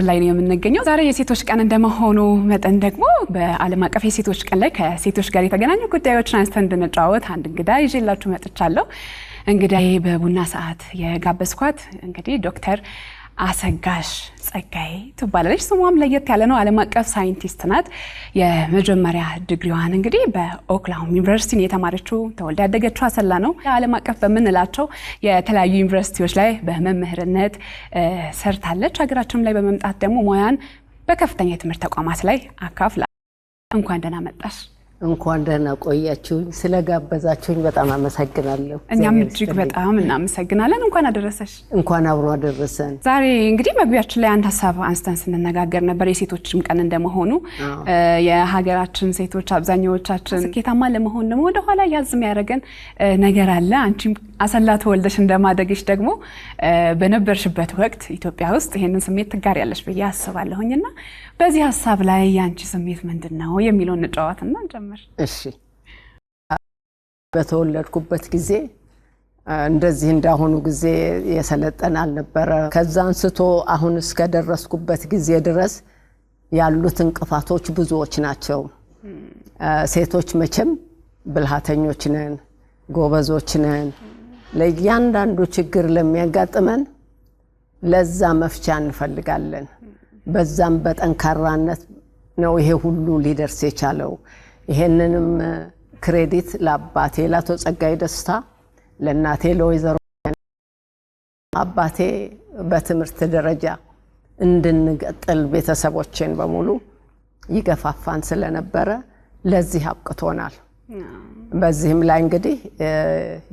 ላይ ነው የምንገኘው። ዛሬ የሴቶች ቀን እንደመሆኑ መጠን ደግሞ በዓለም አቀፍ የሴቶች ቀን ላይ ከሴቶች ጋር የተገናኙ ጉዳዮችን አንስተን እንድንጫወት አንድ እንግዳ ይዤላችሁ መጥቻለሁ። እንግዳዬ በቡና ሰዓት የጋበዝኳት እንግዲህ ዶክተር አሰጋሽ ጸጋዬ ትባላለች። ስሟም ለየት ያለ ነው። ዓለም አቀፍ ሳይንቲስት ናት። የመጀመሪያ ዲግሪዋን እንግዲህ በኦክላሆማ ዩኒቨርሲቲ የተማረችው ተወልዳ ያደገችው አሰላ ነው። ዓለም አቀፍ በምንላቸው የተለያዩ ዩኒቨርሲቲዎች ላይ በመምህርነት ሰርታለች። ሀገራችንም ላይ በመምጣት ደግሞ ሙያን በከፍተኛ የትምህርት ተቋማት ላይ አካፍላ። እንኳን ደህና መጣሽ። እንኳን ደህና ቆያችሁኝ። ስለጋበዛችሁኝ በጣም አመሰግናለሁ። እኛም እጅግ በጣም እናመሰግናለን። እንኳን አደረሰሽ። እንኳን አብሮ አደረሰን። ዛሬ እንግዲህ መግቢያችን ላይ አንድ ሀሳብ አንስተን ስንነጋገር ነበር። የሴቶችም ቀን እንደመሆኑ የሀገራችን ሴቶች አብዛኛዎቻችን ስኬታማ ለመሆን ደግሞ ወደ ኋላ ያዝም ያደረገን ነገር አለ። አንቺም አሰላ ተወልደሽ እንደማደግሽ ደግሞ በነበርሽበት ወቅት ኢትዮጵያ ውስጥ ይሄንን ስሜት ትጋሪያለሽ ብዬ አስባለሁኝና በዚህ ሀሳብ ላይ ያንቺ ስሜት ምንድነው የሚለውን እንጫወትና እንጀምር። እሺ፣ በተወለድኩበት ጊዜ እንደዚህ እንዳሁኑ ጊዜ የሰለጠነ አልነበረ። ከዛ አንስቶ አሁን እስከ ደረስኩበት ጊዜ ድረስ ያሉት እንቅፋቶች ብዙዎች ናቸው። ሴቶች መቼም ብልሃተኞች ነን፣ ጎበዞች ነን። ለእያንዳንዱ ችግር ለሚያጋጥመን ለዛ መፍቻ እንፈልጋለን። በዛም በጠንካራነት ነው ይሄ ሁሉ ሊደርስ የቻለው። ይሄንንም ክሬዲት ለአባቴ ለአቶ ጸጋዬ ደስታ፣ ለእናቴ ለወይዘሮ አባቴ በትምህርት ደረጃ እንድንቀጥል ቤተሰቦችን በሙሉ ይገፋፋን ስለነበረ ለዚህ አብቅቶናል። በዚህም ላይ እንግዲህ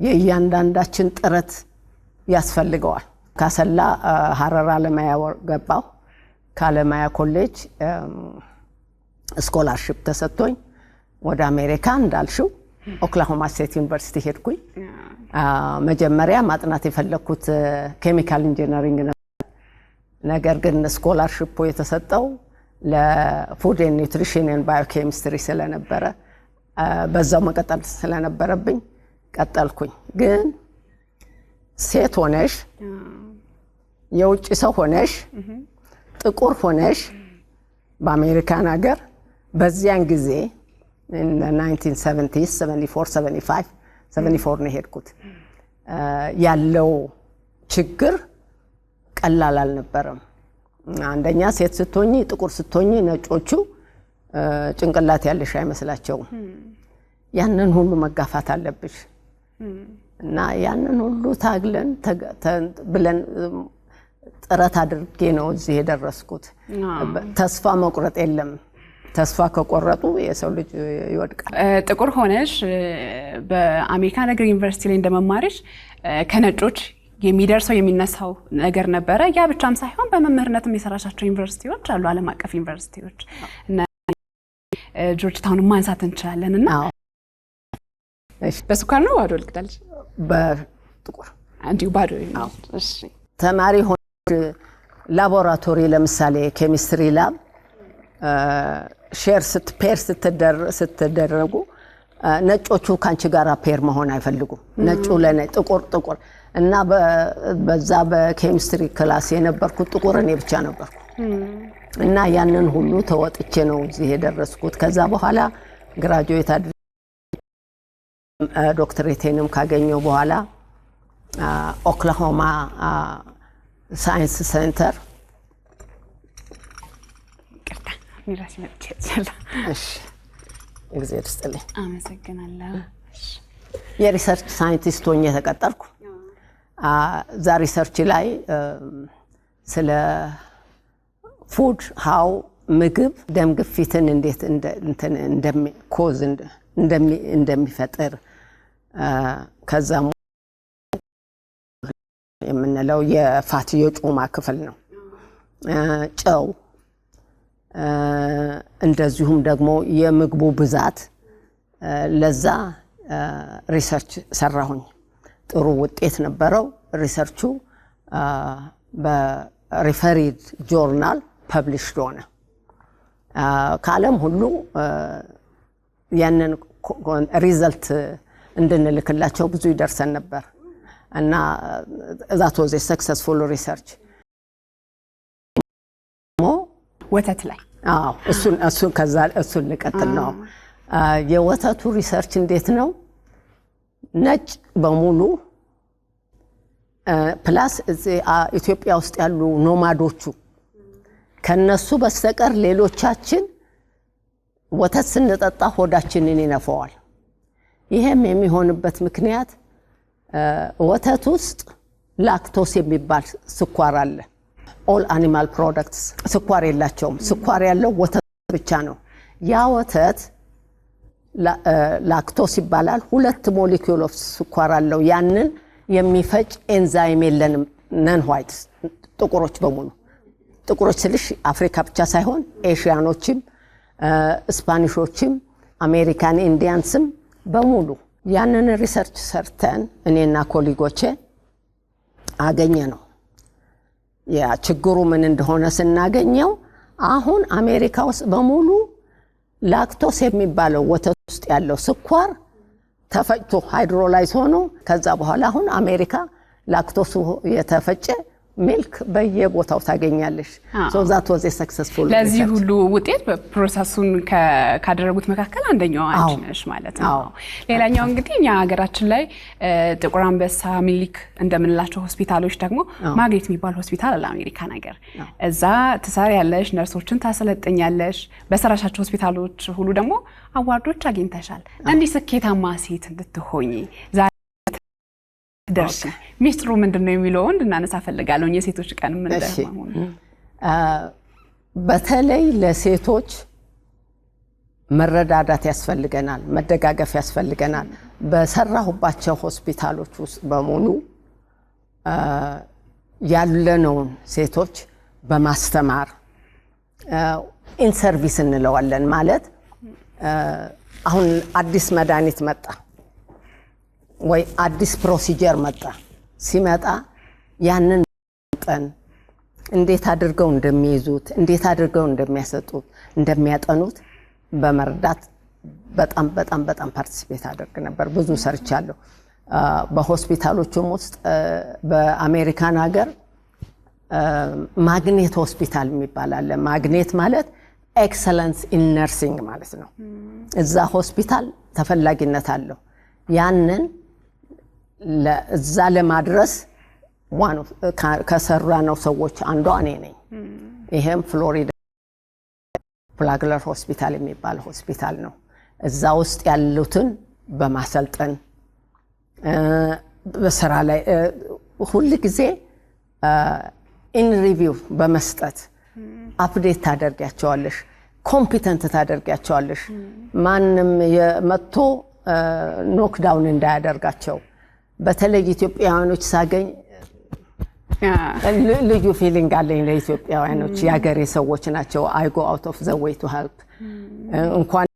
የእያንዳንዳችን ጥረት ያስፈልገዋል። ካሰላ ሀረር አለማያ ገባሁ። ከአለማያ ኮሌጅ ስኮላርሺፕ ተሰጥቶኝ ወደ አሜሪካ እንዳልሽው ኦክላሆማ ስቴት ዩኒቨርሲቲ ሄድኩኝ። መጀመሪያ ማጥናት የፈለኩት ኬሚካል ኢንጂነሪንግ ነበር። ነገር ግን ስኮላርሺፑ የተሰጠው ለፉድ ኤንድ ኒውትሪሽን ኤንድ ባዮኬሚስትሪ ስለነበረ በዛው መቀጠል ስለነበረብኝ ቀጠልኩኝ። ግን ሴት ሆነሽ የውጭ ሰው ሆነሽ ጥቁር ሆነሽ በአሜሪካን ሀገር በዚያን ጊዜ 1970 74 75 ነው ሄድኩት። ያለው ችግር ቀላል አልነበረም። አንደኛ ሴት ስትሆኚ ጥቁር ስትሆኚ ነጮቹ ጭንቅላት ያለሽ አይመስላቸውም። ያንን ሁሉ መጋፋት አለብሽ እና ያንን ሁሉ ታግለን ብለን ጥረት አድርጌ ነው እዚህ የደረስኩት። ተስፋ መቁረጥ የለም። ተስፋ ከቆረጡ የሰው ልጅ ይወድቃል። ጥቁር ሆነሽ በአሜሪካ ነገር ዩኒቨርሲቲ ላይ እንደመማርሽ ከነጮች የሚደርሰው የሚነሳው ነገር ነበረ። ያ ብቻም ሳይሆን በመምህርነትም የሰራሻቸው ዩኒቨርሲቲዎች አሉ፣ ዓለም አቀፍ ዩኒቨርሲቲዎች እና ጆርጅ ታውን ማንሳት እንችላለን። እና በስኳር ነው ባዶ ልቅዳልሽ? በጥቁር አንዲው ባዶ። እሺ፣ ተማሪ ሆነ ላቦራቶሪ ለምሳሌ ኬሚስትሪ ላብ ሼር ስትደረጉ ነጮቹ ካንቺ ጋር ፔር መሆን አይፈልጉም። ነጩ ለነጭ ጥቁር እና በዛ በኬሚስትሪ ክላስ የነበርኩት ጥቁር እኔ ብቻ ነበርኩ። እና ያንን ሁሉ ተወጥቼ ነው እዚህ የደረስኩት። ከዛ በኋላ ግራጁዌት አድርጌ ዶክተሬቴንም ካገኘው በኋላ ኦክላሆማ ሳይንስ ሴንተር ሚራስ መጥቻለሁ። እሺ፣ እግዚአብሔር ይስጥልኝ። አመሰግናለሁ። የሪሰርች ሳይንቲስት ሆኜ ተቀጠርኩ። ዛ ሪሰርች ላይ ስለ ፉድ ሃው ምግብ ደም ግፊትን እንዴት እንደሚኮዝ እንደሚፈጥር ከዛም የምንለው የፋት የጮማ ክፍል ነው። ጨው እንደዚሁም ደግሞ የምግቡ ብዛት ለዛ ሪሰርች ሰራሁኝ። ጥሩ ውጤት ነበረው። ሪሰርቹ በሪፈሪድ ጆርናል ፐብሊሽድ ሆነ። ከዓለም ሁሉ ያንን ሪዘልት እንድንልክላቸው ብዙ ይደርሰን ነበር እና that was a successful research ወተት ላይ እሱን ልቀጥል ነው። የወተቱ ሪሰርች እንዴት ነው? ነጭ በሙሉ ፕላስ ኢትዮጵያ ውስጥ ያሉ ኖማዶቹ ከነሱ በስተቀር ሌሎቻችን ወተት ስንጠጣ ሆዳችንን ይነፋዋል። ይሄም የሚሆንበት ምክንያት ወተት ውስጥ ላክቶስ የሚባል ስኳር አለ። ኦል አኒማል ፕሮዳክትስ ስኳር የላቸውም። ስኳር ያለው ወተት ብቻ ነው። ያ ወተት ላክቶስ ይባላል። 2 ሞለኪውል ኦፍ ስኳር አለው። ያንን የሚፈጭ ኤንዛይም የለንም። ነን ዋይት ጥቁሮች በሙሉ ጥቁሮች ስልሽ አፍሪካ ብቻ ሳይሆን ኤሽያኖችም ስፓኒሾችም አሜሪካን ኢንዲያንስም በሙሉ ያንን ሪሰርች ሰርተን እኔና ኮሊጎቼ አገኘ ነው። ያ ችግሩ ምን እንደሆነ ስናገኘው አሁን አሜሪካ ውስጥ በሙሉ ላክቶስ የሚባለው ወተት ውስጥ ያለው ስኳር ተፈጭቶ ሃይድሮላይዝ ሆኖ ከዛ በኋላ አሁን አሜሪካ ላክቶሱ የተፈጨ ሚልክ በየቦታው ታገኛለሽ። so that was a successful ለዚህ ሁሉ ውጤት በፕሮሰሱን ካደረጉት መካከል አንደኛው አንቺ ነሽ ማለት ነው። ሌላኛው እንግዲህ እኛ ሀገራችን ላይ ጥቁር አንበሳ ሚልክ እንደምንላቸው ሆስፒታሎች ደግሞ ማግኔት የሚባል ሆስፒታል አለ አሜሪካ ነገር። እዛ ትሰሪያለሽ፣ ነርሶችን ታሰለጥኛለሽ። በሰራሻቸው ሆስፒታሎች ሁሉ ደግሞ አዋርዶች አግኝተሻል። እንዲህ ስኬታማ ሴት እንድትሆኚ ደርሽ ሚስጥሩ ምንድነው የሚለው እንድናነሳ ፈልጋለሁ። የሴቶች ቀን ምን እንደሆነ በተለይ ለሴቶች መረዳዳት ያስፈልገናል፣ መደጋገፍ ያስፈልገናል። በሰራሁባቸው ሆስፒታሎች ውስጥ በሙሉ ያለነውን ሴቶች በማስተማር ኢን ሰርቪስ እንለዋለን። ማለት አሁን አዲስ መድኃኒት መጣ ወይ አዲስ ፕሮሲጀር መጣ። ሲመጣ ያንን ቀን እንዴት አድርገው እንደሚይዙት እንዴት አድርገው እንደሚያሰጡት እንደሚያጠኑት በመርዳት በጣም ፓርቲሲፔት አደርግ ነበር። ብዙ ሰርቻለሁ። በሆስፒታሎቹም ውስጥ በአሜሪካን ሀገር ማግኔት ሆስፒታል የሚባል አለ። ማግኔት ማለት ኤክሰለንስ ኢን ነርሲንግ ማለት ነው። እዛ ሆስፒታል ተፈላጊነት አለው። ያንን ለዛ ለማድረስ ከሰራነው ሰዎች አንዷ እኔ ነኝ። ይሄም ፍሎሪዳ ፍላግለር ሆስፒታል የሚባል ሆስፒታል ነው። እዛ ውስጥ ያሉትን በማሰልጠን በስራ ላይ ሁሉ ጊዜ ኢን ሪቪው በመስጠት አፕዴት ታደርጋቸዋለሽ፣ ኮምፒተንት ታደርጋቸዋለሽ። ማንም የመጥቶ ኖክዳውን እንዳያደርጋቸው። በተለይ ኢትዮጵያውያኖች ሳገኝ ልዩ ፊሊንግ አለኝ ለኢትዮጵያውያኖች። ያገሬ ሰዎች ናቸው። I go out of the way to help። እንኳን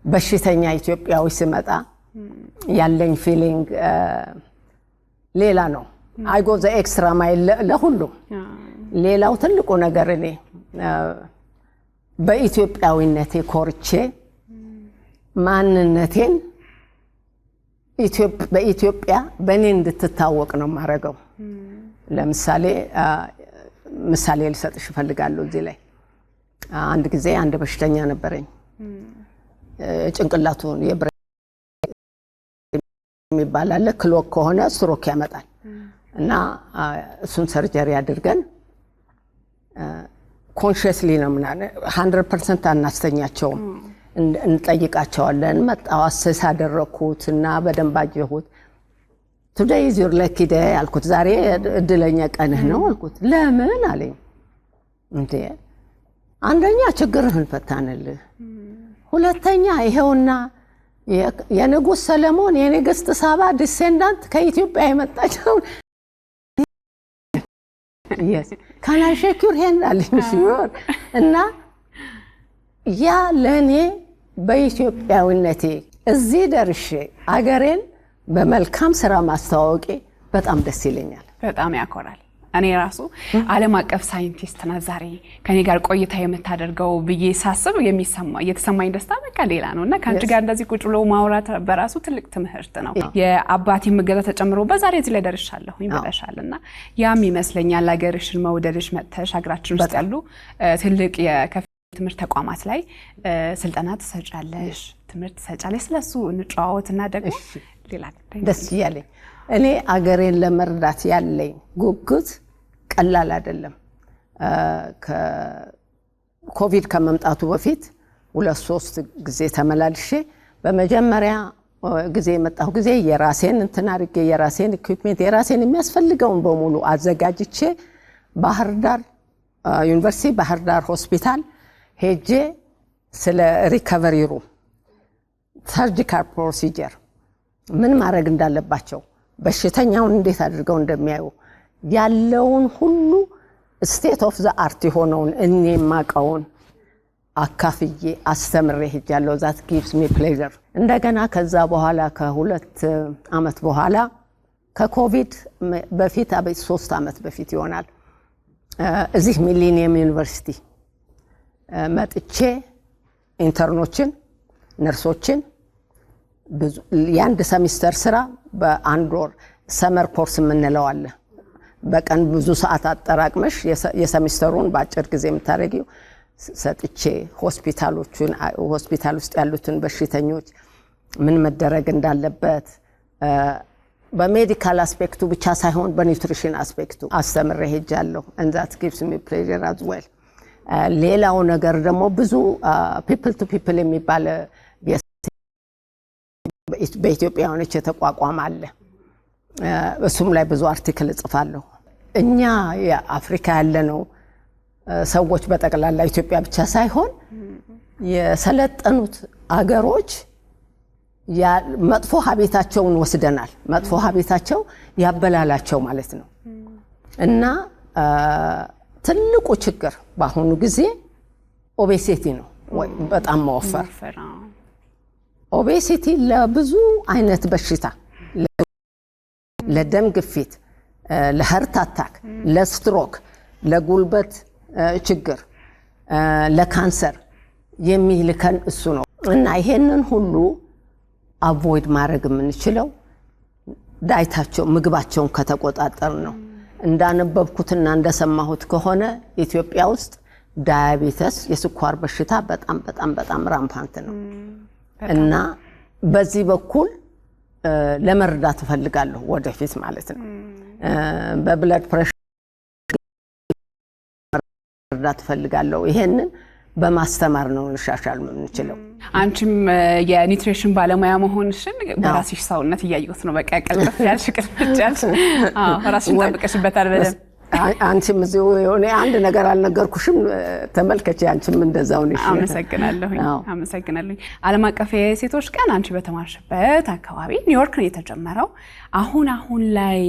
በሽተኛ ኢትዮጵያዊ ሲመጣ ያለኝ ፊሊንግ ሌላ ነው። I go the extra mile ለሁሉም። ሌላው ትልቁ ነገር እኔ በኢትዮጵያዊነቴ ኮርቼ ማንነቴን በኢትዮጵያ በእኔ እንድትታወቅ ነው ማረገው። ለምሳሌ ምሳሌ ልሰጥሽ እፈልጋለሁ እዚህ ላይ። አንድ ጊዜ አንድ በሽተኛ ነበረኝ። ጭንቅላቱን የብሬን የሚባል አለ። ክሎክ ከሆነ ስትሮክ ያመጣል እና እሱን ሰርጀሪ አድርገን ኮንሺየስሊ ነው ምናምን 100% አናስተኛቸውም። እንጠይቃቸዋለን። መጣው አሰስ አደረኩት እና በደንብ አየሁት። today is your lucky day አልኩት። ዛሬ እድለኛ ቀንህ ነው አልኩት። ለምን አለኝ። እንዴ አንደኛ ችግርህን ፈታንልህ፣ ሁለተኛ ይሄውና የንጉስ ሰለሞን የንግስት ሳባ ዲሴንዳንት ከኢትዮጵያ የመጣች ነው። yes can I shake your hand አለኝ። sure እና ያ ለኔ በኢትዮጵያዊነቴ እዚህ ደርሼ አገሬን በመልካም ስራ ማስተዋወቄ በጣም ደስ ይለኛል። በጣም ያኮራል። እኔ ራሱ ዓለም አቀፍ ሳይንቲስት ና ዛሬ ከኔ ጋር ቆይታ የምታደርገው ብዬ ሳስብ የተሰማኝ ደስታ በቃ ሌላ ነውና ካንቺ ጋር እንደዚህ ቁጭ ብሎ ማውራት በራሱ ትልቅ ትምህርት ነው። የአባቴ መገዛ ተጨምሮ በዛሬ እዚህ ላይ ደርሻለሁ ይብለሻልና ያም ይመስለኛል ሀገርሽን መውደድሽ መጥተሽ ሀገራችን ውስጥ ያሉ ትልቅ የትምህርት ተቋማት ላይ ስልጠና ትሰጫለሽ፣ ትምህርት ትሰጫለሽ። ስለሱ እንጫወትና ደግሞ ሌላ ደስ ይያለኝ እኔ አገሬን ለመርዳት ያለኝ ጉጉት ቀላል አይደለም። ከኮቪድ ከመምጣቱ በፊት 2-3 ጊዜ ተመላልሼ በመጀመሪያ ጊዜ የመጣሁ ጊዜ የራሴን እንትን አድርጌ የራሴን ኢኩዊፕመንት የራሴን የሚያስፈልገውን በሙሉ አዘጋጅቼ ባህር ዳር ዩኒቨርሲቲ ባህር ዳር ሆስፒታል ሄጄ ስለ ሪከቨሪ ሩም ሰርጂካል ፕሮሲጀር ምን ማድረግ እንዳለባቸው በሽተኛውን እንዴት አድርገው እንደሚያዩ ያለውን ሁሉ ስቴት ኦፍ ዘ አርት የሆነውን እኔ ማቀውን አካፍዬ አስተምሬ ሄጃለሁ። that gives me pleasure። እንደገና ከዛ በኋላ ከ2 አመት በኋላ ከኮቪድ በፊት 3 አመት በፊት ይሆናል እዚህ ሚሊኒየም ዩኒቨርሲቲ መጥቼ ኢንተርኖችን ነርሶችን የአንድ ሰሚስተር ስራ በአንድ ወር ሰመር ኮርስ የምንለው አለ። በቀን ብዙ ሰዓት አጠራቅመሽ የሰሚስተሩን በአጭር ጊዜ የምታደርጊው ሰጥቼ ሆስፒታል ውስጥ ያሉትን በሽተኞች ምን መደረግ እንዳለበት በሜዲካል አስፔክቱ ብቻ ሳይሆን በኒውትሪሽን አስፔክቱ አስተምሬ ሄጃለሁ። and that gives me pleasure as well። ሌላው ነገር ደግሞ ብዙ people to people የሚባል በኢትዮጵያውያኖች የተቋቋመ አለ። እሱም ላይ ብዙ አርቲክል ጽፋለሁ። እኛ የአፍሪካ ያለነው ሰዎች በጠቅላላ ኢትዮጵያ ብቻ ሳይሆን የሰለጠኑት አገሮች መጥፎ ሀቢታቸውን ወስደናል። መጥፎ ሀቢታቸው ያበላላቸው ማለት ነው። እና ትልቁ ችግር በአሁኑ ጊዜ ኦቤሲቲ ነው ወይ በጣም መወፈር። ኦቤሲቲ ለብዙ አይነት በሽታ ለደም ግፊት፣ ለሃርት አታክ፣ ለስትሮክ፣ ለጉልበት ችግር፣ ለካንሰር የሚልከን እሱ ነው። እና ይሄንን ሁሉ አቮይድ ማድረግ የምንችለው ዳይታቸው ምግባቸውን ከተቆጣጠር ነው። እንዳነበብኩትና እንደሰማሁት ከሆነ ኢትዮጵያ ውስጥ ዳያቤተስ የስኳር በሽታ በጣም በጣም በጣም ራምፓንት ነው። እና በዚህ በኩል ለመርዳት ፈልጋለሁ ወደፊት ማለት ነው። በብለድ ፕሬሸር መርዳት ፈልጋለሁ። ይሄንን በማስተማር ነው ልሻሻል የምንችለው። አንቺም የኒውትሪሽን ባለሙያ መሆንሽን በራስሽ ሰውነት እያየሁት ነው። በቃ ቀልጥፍ ያልሽ ቅርምጫልሽ ራስሽን ጠብቀሽበታል በደንብ። አንቺም እዚሁ የሆነ አንድ ነገር አልነገርኩሽም፣ ተመልከቺ። አንቺም እንደዛው ነሽ። አመሰግናለሁ። ዓለም አቀፍ የሴቶች ቀን አንቺ በተማርሽበት አካባቢ ኒውዮርክ ነው የተጀመረው። አሁን ላይ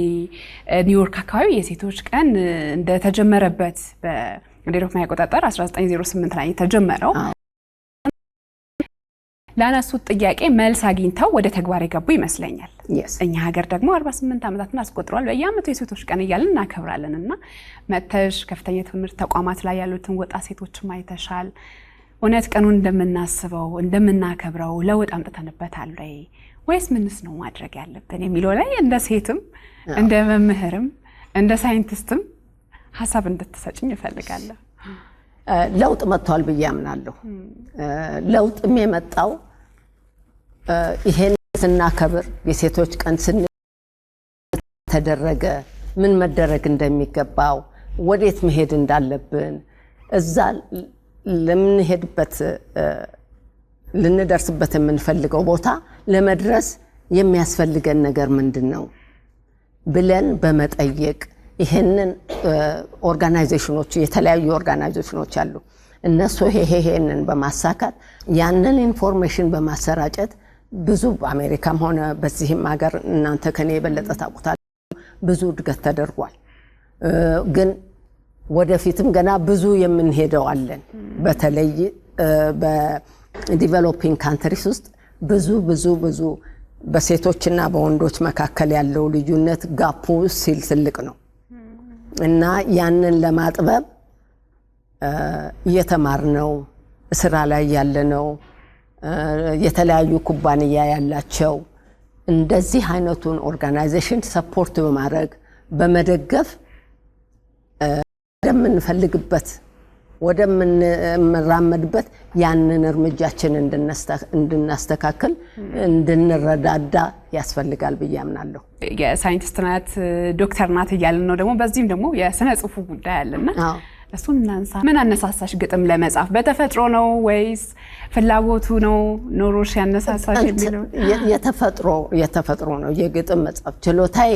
ኒውዮርክ አካባቢ የሴቶች ቀን እንደተጀመረበት እንደ አውሮፓውያን አቆጣጠር 1908 ላይ የተጀመረው ላነሱት ጥያቄ መልስ አግኝተው ወደ ተግባር የገቡ ይመስለኛል። እኛ ሀገር ደግሞ 48 ዓመታትን አስቆጥሯል። በየዓመቱ የሴቶች ቀን እያልን እናከብራለንና መተሽ ከፍተኛ ትምህርት ተቋማት ላይ ያሉትን ወጣት ሴቶች ማይተሻል። እውነት ቀኑን እንደምናስበው እንደምናከብረው ለውጥ አምጥተንበታል ወይስ ምንስ ነው ማድረግ ያለብን የሚለው ላይ እንደ ሴትም እንደ መምህርም እንደ ሳይንቲስትም ሐሳብ እንድትሰጭኝ እፈልጋለሁ። ለውጥ መጥቷል ብዬ አምናለሁ። ለውጥም የመጣው ይሄን ስናከብር የሴቶች ቀን ተደረገ ምን መደረግ እንደሚገባው ወዴት መሄድ እንዳለብን እዛ ለምንሄድበት ልንደርስበት የምንፈልገው ቦታ ለመድረስ የሚያስፈልገን ነገር ምንድነው ብለን በመጠየቅ ይሄንን ኦርጋናይዜሽኖች የተለያዩ ኦርጋናይዜሽኖች አሉ። እነሱ ይሄንን በማሳካት ያንን ኢንፎርሜሽን በማሰራጨት ብዙ በአሜሪካም ሆነ በዚህም ሀገር እናንተ ከኔ የበለጠ ታውቁታላችሁ ብዙ እድገት ተደርጓል። ግን ወደፊትም ገና ብዙ የምንሄደው አለን። በተለይ በዲቨሎፒንግ ካንትሪስ ውስጥ ብዙ በሴቶችና በወንዶች መካከል ያለው ልዩነት ጋፑ ሲል ትልቅ ነው እና ያንን ለማጥበብ እየተማርነው ስራ ላይ ያለነው የተለያዩ ኩባንያ ያላቸው እንደዚህ አይነቱን ኦርጋናይዜሽን ሰፖርት በማድረግ በመደገፍ ወደምንፈልግበት ወደምንራመድበት ያንን እርምጃችን እንድናስተካክል እንድንረዳዳ ያስፈልጋል ብዬ አምናለሁ። የሳይንቲስት ናት ዶክተር ናት እያልን ነው ደግሞ በዚህም ደግሞ የስነ ጽሁፉ ጉዳይ አለና እሱን እናንሳ። ምን አነሳሳሽ ግጥም ለመጻፍ? በተፈጥሮ ነው ወይስ ፍላጎቱ ነው ኖሮሽ ያነሳሳሽ? የተፈጥሮ ነው። የግጥም መጻፍ ችሎታዬ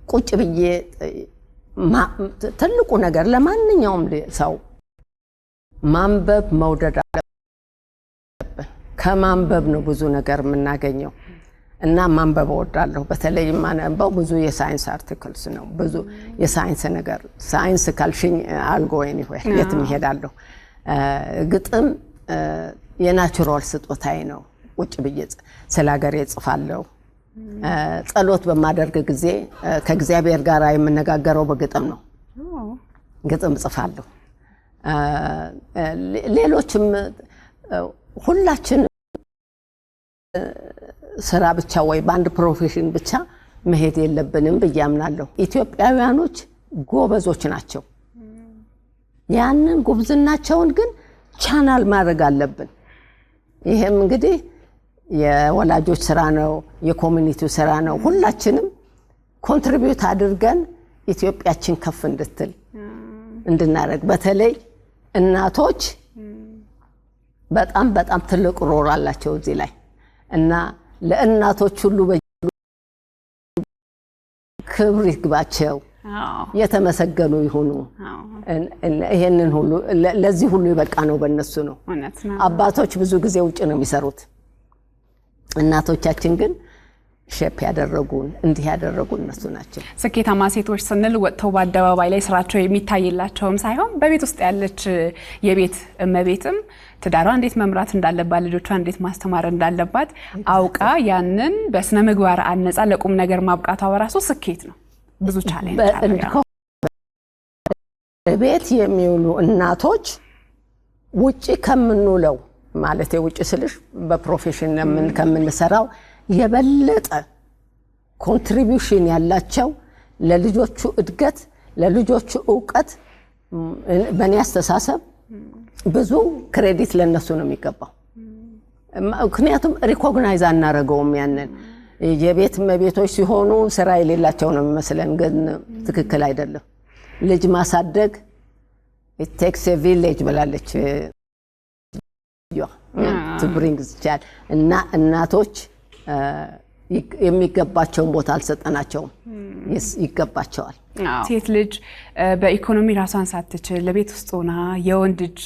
ቁጭ ብዬ ትልቁ ነገር ለማንኛውም ሰው ማንበብ መውደድ አለብን። ከማንበብ ነው ብዙ ነገር የምናገኘው እና ማንበብ እወዳለሁ። በተለይ ማንበብ ብዙ የሳይንስ አርቲክልስ ነው፣ ብዙ የሳይንስ ነገር። ሳይንስ ካልሽኝ አልጎ ኤኒዌይ የትም እሄዳለሁ። ግጥም የናቹራል ስጦታዬ ነው። ቁጭ ብዬ ስለ ሀገሬ እጽፋለሁ። ጸሎት በማደርግ ጊዜ ከእግዚአብሔር ጋር የምነጋገረው በግጥም ነው። ግጥም እጽፋለሁ። ሌሎችም ሁላችን ስራ ብቻ ወይ በአንድ ፕሮፌሽን ብቻ መሄድ የለብንም ብዬ አምናለሁ። ኢትዮጵያውያኖች ጎበዞች ናቸው። ያንን ጉብዝናቸውን ግን ቻናል ማድረግ አለብን። ይሄም እንግዲህ የወላጆች ስራ ነው፣ የኮሚኒቲው ስራ ነው። ሁላችንም ኮንትሪቢዩት አድርገን ኢትዮጵያችን ከፍ እንድትል እንድናደርግ፣ በተለይ እናቶች በጣም በጣም ትልቅ ሮል አላቸው እዚህ ላይ እና ለእናቶች ሁሉ ክብር ይግባቸው፣ የተመሰገኑ ይሁኑ። ይሄንን ሁሉ ለዚህ ሁሉ ይበቃ ነው በእነሱ ነው። አባቶች ብዙ ጊዜ ውጭ ነው የሚሰሩት። እናቶቻችን ግን ሼፕ ያደረጉን እንዲህ ያደረጉ እነሱ ናቸው። ስኬታማ ሴቶች ስንል ወጥተው በአደባባይ ላይ ስራቸው የሚታይላቸውም ሳይሆን በቤት ውስጥ ያለች የቤት እመቤትም ትዳሯ እንዴት መምራት እንዳለባት፣ ልጆቿ እንዴት ማስተማር እንዳለባት አውቃ ያንን በስነ ምግባር አነጻ ለቁም ነገር ማብቃቷ በራሱ ስኬት ነው። ብዙ ቻሌንጅ አለ። ቤት የሚውሉ እናቶች ውጪ ከምንውለው ማለት የውጪ ስልሽ በፕሮፌሽን ከምንሰራው የበለጠ ኮንትሪቢዩሽን ያላቸው ለልጆቹ እድገት፣ ለልጆቹ ዕውቀት በእኔ አስተሳሰብ ብዙ ክሬዲት ለነሱ ነው የሚገባው። ምክንያቱም ሪኮግናይዝ አናረገውም። ያንን የቤት እመቤቶች ሲሆኑ ስራ የሌላቸው ነው የሚመስለን፣ ግን ትክክል አይደለም። ልጅ ማሳደግ it takes a village ብላለች to bring this child። እና እናቶች የሚገባቸውን ቦታ አልሰጠናቸውም፣ ይገባቸዋል። ሴት ልጅ በኢኮኖሚ ራሷን ሳትችል ለቤት ውስጥ ሆና የወንድ ልጅ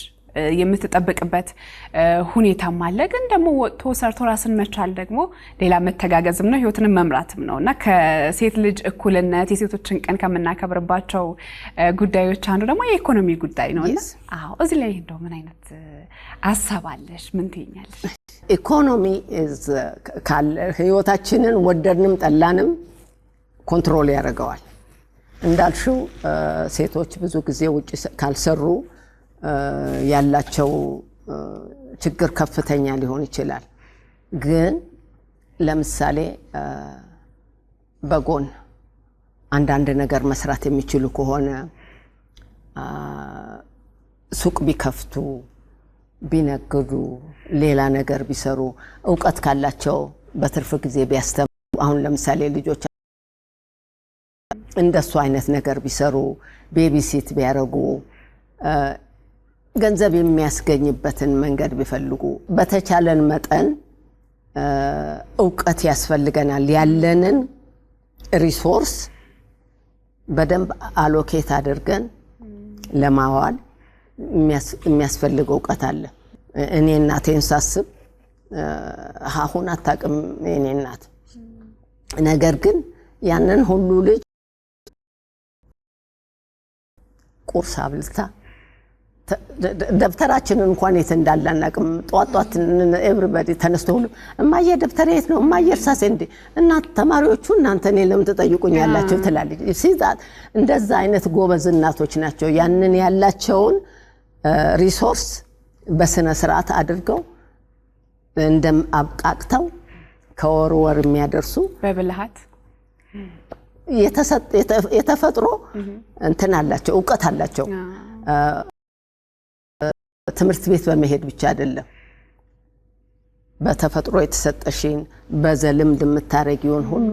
የምትጠብቅበት ሁኔታም አለ። ግን ደግሞ ወጥቶ ሰርቶ ራስን መቻል ደግሞ ሌላ መተጋገዝም ነው፣ ህይወትንም መምራትም ነው እና ከሴት ልጅ እኩልነት የሴቶችን ቀን ከምናከብርባቸው ጉዳዮች አንዱ ደግሞ የኢኮኖሚ ጉዳይ ነው። እና አዎ እዚህ ላይ እንደው ምን አይነት ሐሳብ አለሽ? ምን ትይኛለሽ? ኢኮኖሚ ህይወታችንን ወደድንም ጠላንም ኮንትሮል ያደርገዋል። እንዳልሽው ሴቶች ብዙ ጊዜ ውጪ ካልሰሩ ያላቸው ችግር ከፍተኛ ሊሆን ይችላል። ግን ለምሳሌ በጎን አንዳንድ ነገር መስራት የሚችሉ ከሆነ ሱቅ ቢከፍቱ፣ ቢነግዱ፣ ሌላ ነገር ቢሰሩ፣ ዕውቀት ካላቸው በትርፍ ጊዜ ቢያስተምሩ፣ አሁን ለምሳሌ ልጆች እንደሱ አይነት ነገር ቢሰሩ፣ ቤቢሲት ቢያረጉ፣ ገንዘብ የሚያስገኝበትን መንገድ ቢፈልጉ፣ በተቻለን መጠን ዕውቀት ያስፈልገናል። ያለንን ሪሶርስ በደንብ አሎኬት አድርገን ለማዋል የሚያስፈልገው ዕውቀት አለ። እኔ እናቴን ሳስብ አሁን አታውቅም የኔ እናት፣ ነገር ግን ያንን ሁሉ ልጅ ቁርስ አብልታ ደብተራችንን እንኳን የት እንዳለ አናውቅም። ጧት ኤቭሪባዲ ተነስቶ ሁሉ እማዬ ደብተር የት ነው እማዬ እርሳሴ እንዴ እና ተማሪዎቹ እናንተ እኔ ለምን ትጠይቁኛላችሁ ትላለች። ሲዛት እንደዛ አይነት ጎበዝ እናቶች ናቸው። ያንን ያላቸውን ሪሶርስ በስነ ስርዓት አድርገው እንደም አብቃቅተው ከወር የሚያደርሱ በብልሃት የተፈጥሮ እንትን አላቸው፣ እውቀት አላቸው። ትምህርት ቤት በመሄድ ብቻ አይደለም በተፈጥሮ የተሰጠሽን በዘልምድ የምታረጊውን ሁሉ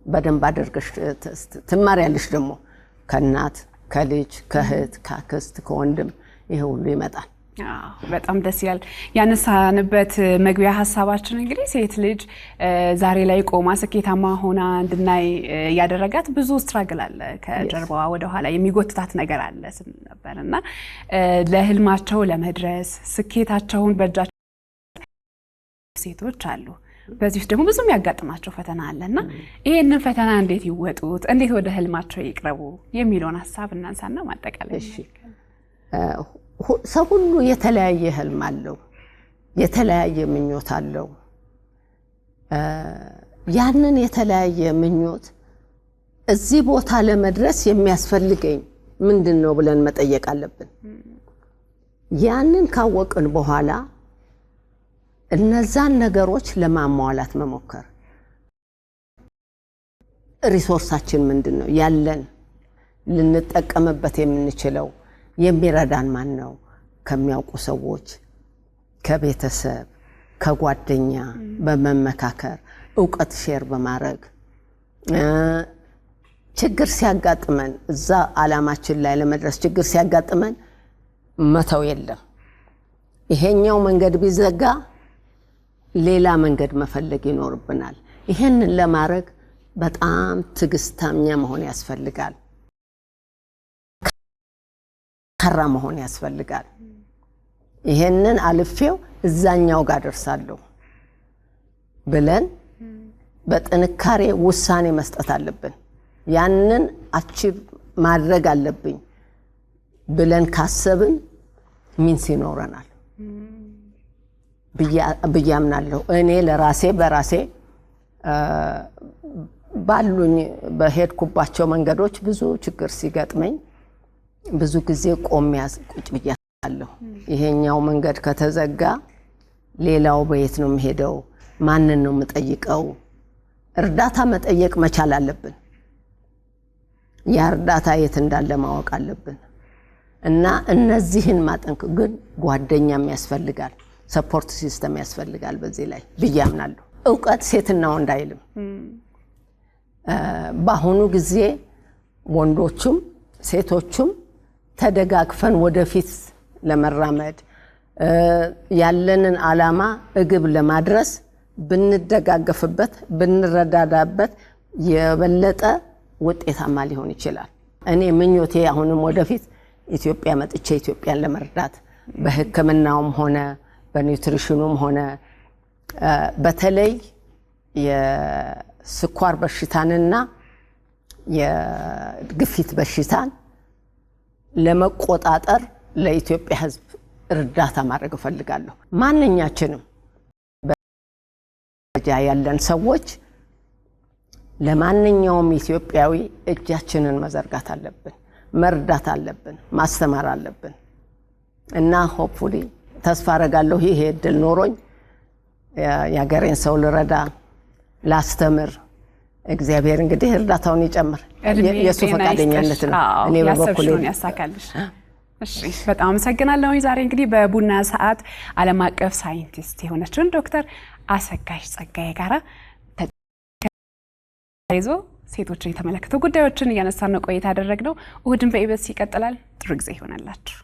በደንብ አድርገሽ ትማሪያለሽ። ደግሞ ከእናት ከልጅ ከእህት ከአክስት ከወንድም ይሄ ሁሉ ይመጣል። በጣም ደስ ይላል። ያነሳንበት መግቢያ ሀሳባችን እንግዲህ ሴት ልጅ ዛሬ ላይ ቆማ ስኬታማ ሆና እንድናይ ያደረጋት ብዙ ስትራግል አለ፣ ከጀርባዋ ወደ ኋላ የሚጎትታት ነገር አለ ስንል ነበርና ለህልማቸው ለመድረስ ስኬታቸውን በእጃቸው ሴቶች አሉ። በዚህ ውስጥ ደግሞ ብዙ የሚያጋጥማቸው ፈተና አለና ይሄንን ፈተና እንዴት ይወጡት፣ እንዴት ወደ ህልማቸው ይቅረቡ የሚለውን ሀሳብ እናንሳና ማጠቃለያ። እሺ ሰው ሁሉ የተለያየ ህልም አለው፣ የተለያየ ምኞት አለው። ያንን የተለያየ ምኞት እዚህ ቦታ ለመድረስ የሚያስፈልገኝ ምንድነው ብለን መጠየቅ አለብን። ያንን ካወቅን በኋላ እነዛን ነገሮች ለማሟላት መሞከር። ሪሶርሳችን ምንድነው ያለን ልንጠቀምበት የምንችለው የሚረዳን ማን ነው? ከሚያውቁ ሰዎች፣ ከቤተሰብ፣ ከጓደኛ በመመካከር እውቀት ሼር በማድረግ ችግር ሲያጋጥመን እዛ አላማችን ላይ ለመድረስ ችግር ሲያጋጥመን መተው የለም። ይሄኛው መንገድ ቢዘጋ ሌላ መንገድ መፈለግ ይኖርብናል። ይሄንን ለማድረግ በጣም ትዕግስተኛ መሆን ያስፈልጋል። ከራ መሆን ያስፈልጋል። ይሄንን አልፌው እዛኛው ጋር ደርሳለሁ ብለን በጥንካሬ ውሳኔ መስጠት አለብን። ያንን አቺቭ ማድረግ አለብኝ ብለን ካሰብን ሚንስ ይኖረናል ብያምናለሁ። እኔ ለራሴ በራሴ ባሉኝ በሄድኩባቸው መንገዶች ብዙ ችግር ሲገጥመኝ ብዙ ጊዜ ቆሚያስ ቁጭ ብያለሁ። ይሄኛው መንገድ ከተዘጋ ሌላው በየት ነው የሚሄደው? ማንን ነው የምጠይቀው? እርዳታ መጠየቅ መቻል አለብን። ያ እርዳታ የት እንዳለ ማወቅ አለብን። እና እነዚህን ማጠንክ ግን ጓደኛም ያስፈልጋል፣ ሰፖርት ሲስተም ያስፈልጋል። በዚህ ላይ ብያምናለሁ። እውቀት ሴትና ወንድ አይልም። በአሁኑ ጊዜ ወንዶቹም ሴቶቹም ተደጋግፈን ወደፊት ለመራመድ ያለንን አላማ እግብ ለማድረስ ብንደጋገፍበት ብንረዳዳበት የበለጠ ውጤታማ ሊሆን ይችላል። እኔ ምኞቴ አሁንም ወደፊት ኢትዮጵያ መጥቼ ኢትዮጵያን ለመርዳት በሕክምናውም ሆነ በኒውትሪሽኑም ሆነ በተለይ የስኳር በሽታንና የግፊት በሽታን ለመቆጣጠር ለኢትዮጵያ ሕዝብ እርዳታ ማድረግ እፈልጋለሁ። ማንኛችንም በጃ ያለን ሰዎች ለማንኛውም ኢትዮጵያዊ እጃችንን መዘርጋት አለብን፣ መርዳት አለብን፣ ማስተማር አለብን እና ሆፕፉሊ ተስፋ አደርጋለሁ ይሄ እድል ኖሮኝ የሀገሬን ሰው ልረዳ ላስተምር እግዚአብሔር እንግዲህ እርዳታውን ይጨምር። የሱ ፈቃደኛነት ነው። እኔ በበኩሌ ያሳካልሽ። እሺ በጣም አመሰግናለሁ። ዛሬ እንግዲህ በቡና ሰዓት ዓለም አቀፍ ሳይንቲስት የሆነችውን ዶክተር አሰጋሽ ጸጋዬ ጋራ ተይዞ ሴቶችን የተመለከቱ ጉዳዮችን እያነሳን ነው ቆይታ ያደረግነው። እሁድን በኢቢኤስ ይቀጥላል። ጥሩ ጊዜ ይሆናላችሁ።